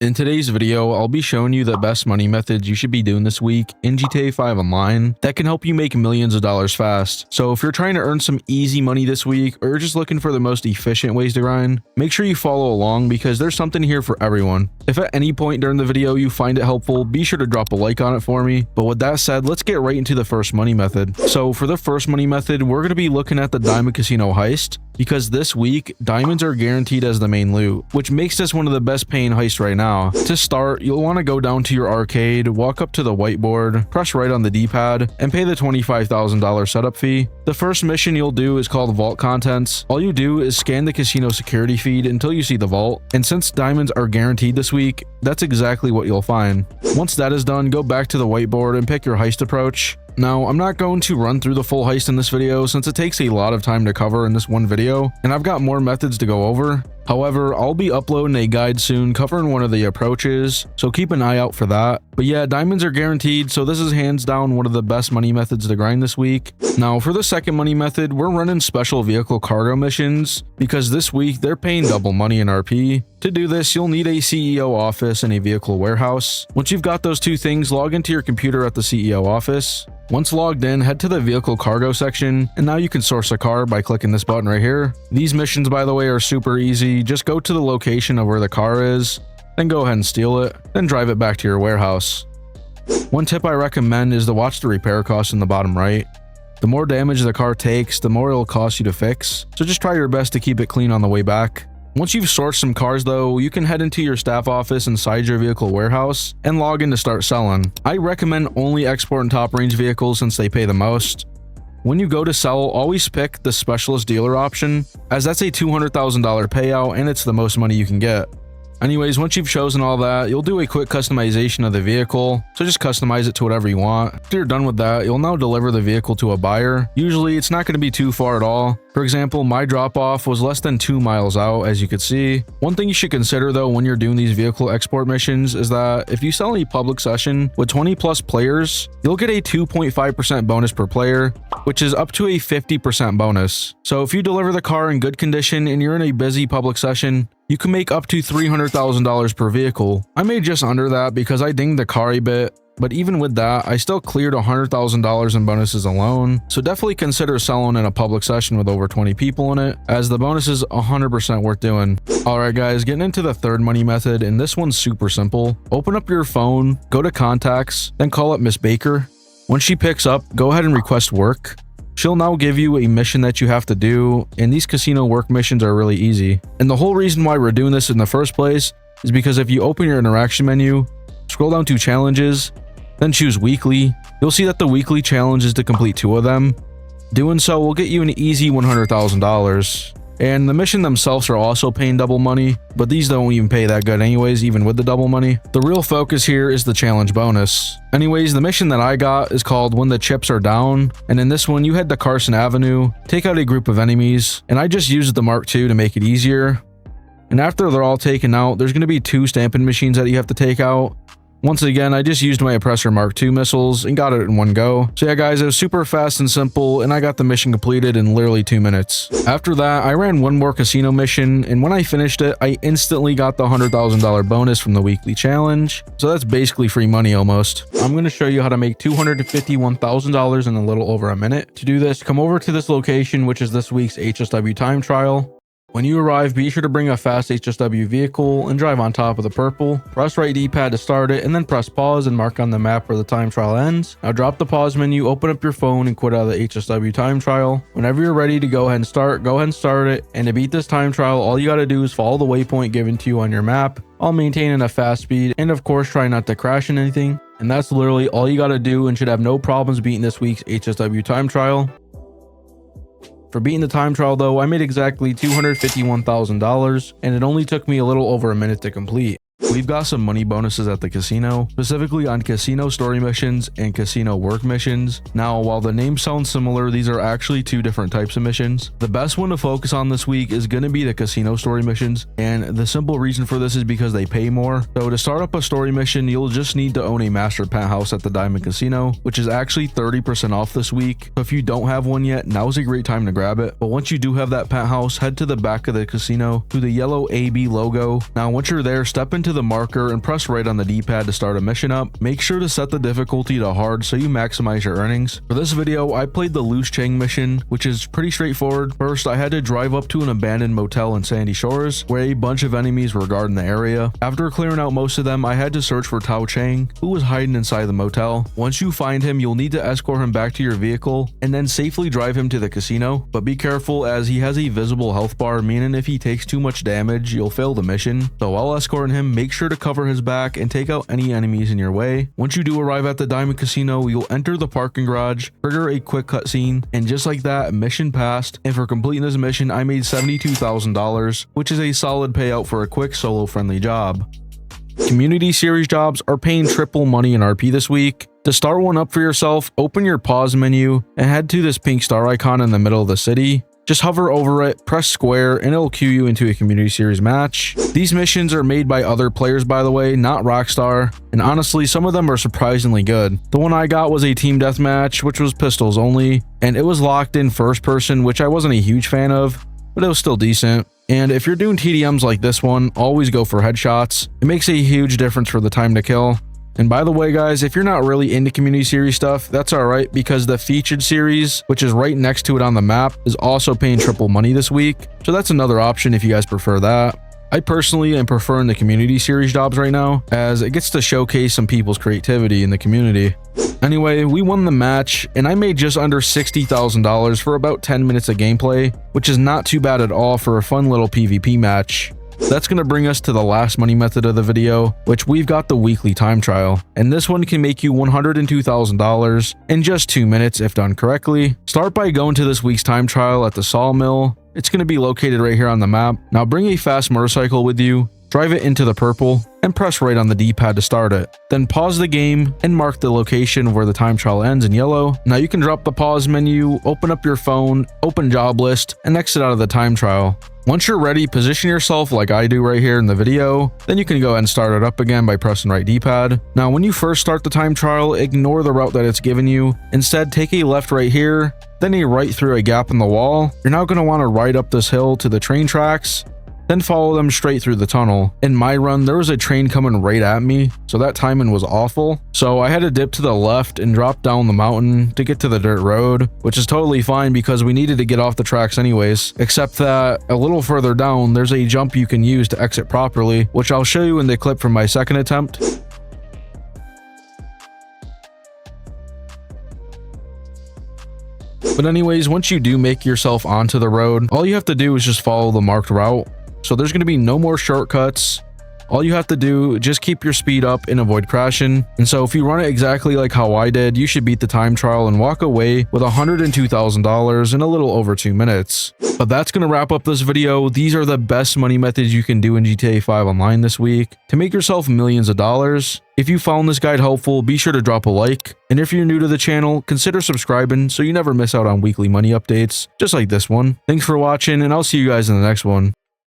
In today's video, I'll be showing you the best money methods you should be doing this week in GTA 5 Online that can help you make millions of dollars fast. So if you're trying to earn some easy money this week, or you're just looking for the most efficient ways to grind, make sure you follow along because there's something here for everyone. If at any point during the video you find it helpful, be sure to drop a like on it for me. But with that said, let's get right into the first money method. So for the first money method, we're going to be looking at the Diamond Casino Heist, because this week, diamonds are guaranteed as the main loot, which makes this one of the best paying heists right now. To start, you'll want to go down to your arcade, walk up to the whiteboard, press right on the D-pad, and pay the $25,000 setup fee. The first mission you'll do is called Vault Contents. All you do is scan the casino security feed until you see the vault, and since diamonds are guaranteed this week, that's exactly what you'll find. Once that is done, go back to the whiteboard and pick your heist approach. Now, I'm not going to run through the full heist in this video since it takes a lot of time to cover in this one video, and I've got more methods to go over. However, I'll be uploading a guide soon covering one of the approaches, so keep an eye out for that. But yeah, diamonds are guaranteed, so this is hands down one of the best money methods to grind this week. Now, for the second money method, we're running special vehicle cargo missions, because this week they're paying double money in RP. To do this, you'll need a CEO office and a vehicle warehouse. Once you've got those two things, log into your computer at the CEO office. Once logged in, head to the vehicle cargo section, and now you can source a car by clicking this button right here. These missions, by the way, are super easy. Just go to the location of where the car is, then go ahead and steal it, then drive it back to your warehouse. One tip I recommend is to watch the repair cost in the bottom right. The more damage the car takes, the more it'll cost you to fix, so just try your best to keep it clean on the way back. Once you've sourced some cars though, you can head into your staff office inside your vehicle warehouse and log in to start selling. I recommend only exporting top range vehicles since they pay the most. When you go to sell, always pick the specialist dealer option, as that's a $200,000 payout and it's the most money you can get. Anyways, once you've chosen all that, you'll do a quick customization of the vehicle, so just customize it to whatever you want. After you're done with that, you'll now deliver the vehicle to a buyer. Usually, it's not going to be too far at all. For example, my drop-off was less than 2 miles out, as you could see. One thing you should consider though when you're doing these vehicle export missions is that if you sell any public session with 20 plus players, you'll get a 2.5% bonus per player, which is up to a 50% bonus. So if you deliver the car in good condition and you're in a busy public session, you can make up to $300,000 per vehicle. I made just under that because I dinged the car a bit, but even with that, I still cleared $100,000 in bonuses alone, so definitely consider selling in a public session with over 20 people in it, as the bonus is 100% worth doing. Alright guys, getting into the third money method, and this one's super simple. Open up your phone, go to contacts, then call up Miss Baker. When she picks up, go ahead and request work. She'll now give you a mission that you have to do, and these casino work missions are really easy. And the whole reason why we're doing this in the first place is because if you open your interaction menu, scroll down to challenges, then choose weekly, you'll see that the weekly challenge is to complete 2 of them. Doing so will get you an easy $100,000. And the mission themselves are also paying double money, but these don't even pay that good anyways, even with the double money. The real focus here is the challenge bonus. Anyways, the mission that I got is called When the Chips Are Down, and in this one you head to Carson Avenue, take out a group of enemies, and I just used the Mark II to make it easier. And after they're all taken out, there's going to be 2 stamping machines that you have to take out. Once again, I just used my Oppressor Mark II missiles and got it in one go. So yeah guys, it was super fast and simple, and I got the mission completed in literally 2 minutes. After that, I ran one more casino mission, and when I finished it, I instantly got the $100,000 bonus from the weekly challenge. So that's basically free money almost. I'm going to show you how to make $251,000 in a little over a minute. To do this, come over to this location, which is this week's HSW time trial. When you arrive, be sure to bring a fast HSW vehicle and drive on top of the purple. Press right D-pad to start it, and then press pause and mark on the map where the time trial ends. Now drop the pause menu, open up your phone, and quit out of the HSW time trial. Whenever you're ready to go ahead and start it. And to beat this time trial, all you gotta do is follow the waypoint given to you on your map, while maintaining a fast speed, and of course try not to crash in anything. And that's literally all you gotta do, and should have no problems beating this week's HSW time trial. For beating the time trial though, I made exactly $251,000, and it only took me a little over a minute to complete. We've got some money bonuses at the casino, specifically on casino story missions and casino work missions. Now, while the names sound similar, these are actually 2 different types of missions. The best one to focus on this week is going to be the casino story missions, and the simple reason for this is because they pay more. So to start up a story mission, you'll just need to own a master penthouse at the Diamond Casino, which is actually 30% off this week. So if you don't have one yet, now's a great time to grab it. But once you do have that penthouse, head to the back of the casino to the yellow AB logo. Now once you're there, step into into the marker and press right on the D-pad to start a mission up. Make sure to set the difficulty to hard so you maximize your earnings. For this video, I played the Loose Chang mission, which is pretty straightforward. First, I had to drive up to an abandoned motel in Sandy Shores, where a bunch of enemies were guarding the area. After clearing out most of them, I had to search for Tao Chang, who was hiding inside the motel. Once you find him, you'll need to escort him back to your vehicle, and then safely drive him to the casino. But be careful, as he has a visible health bar, meaning if he takes too much damage, you'll fail the mission. So while escorting him, make sure to cover his back and take out any enemies in your way. Once you do arrive at the Diamond Casino, you'll enter the parking garage, trigger a quick cutscene, and just like that, mission passed. And for completing this mission, I made $72,000, which is a solid payout for a quick solo-friendly job. Community series jobs are paying triple money in RP this week. To start one up for yourself, open your pause menu and head to this pink star icon in the middle of the city. Just hover over it, press square, and it'll queue you into a community series match. These missions are made by other players, by the way, not Rockstar, and honestly, some of them are surprisingly good. The one I got was a team deathmatch, which was pistols only, and it was locked in first person, which I wasn't a huge fan of, but it was still decent. And if you're doing TDMs like this one, always go for headshots. It makes a huge difference for the time to kill. And by the way, guys, if you're not really into community series stuff, that's alright, because the featured series, which is right next to it on the map, is also paying triple money this week. So that's another option if you guys prefer that. I personally am preferring the community series jobs right now, as it gets to showcase some people's creativity in the community. Anyway, we won the match, and I made just under $60,000 for about 10 minutes of gameplay, which is not too bad at all for a fun little PvP match. That's going to bring us to the last money method of the video, which we've got the weekly time trial. And this one can make you $102,000 in just 2 minutes if done correctly. Start by going to this week's time trial at the sawmill. It's going to be located right here on the map. Now bring a fast motorcycle with you, drive it into the purple, and press right on the D-pad to start it. Then pause the game and mark the location where the time trial ends in yellow. Now you can drop the pause menu, open up your phone, open job list, and exit out of the time trial. Once you're ready, position yourself like I do right here in the video. Then you can go ahead and start it up again by pressing right D-pad. Now when you first start the time trial, ignore the route that it's given you. Instead, take a left right here, then a right through a gap in the wall. You're now going to want to ride up this hill to the train tracks, then follow them straight through the tunnel. In my run, there was a train coming right at me, so that timing was awful. So I had to dip to the left and drop down the mountain to get to the dirt road, which is totally fine because we needed to get off the tracks anyways, except that a little further down, there's a jump you can use to exit properly, which I'll show you in the clip from my second attempt. But anyways, once you do make yourself onto the road, all you have to do is just follow the marked route. So there's going to be no more shortcuts. All you have to do, just keep your speed up and avoid crashing. And so if you run it exactly like how I did, you should beat the time trial and walk away with $102,000 in a little over 2 minutes. But that's going to wrap up this video. These are the best money methods you can do in GTA 5 Online this week to make yourself millions of dollars. If you found this guide helpful, be sure to drop a like. And if you're new to the channel, consider subscribing so you never miss out on weekly money updates, just like this one. Thanks for watching, and I'll see you guys in the next one.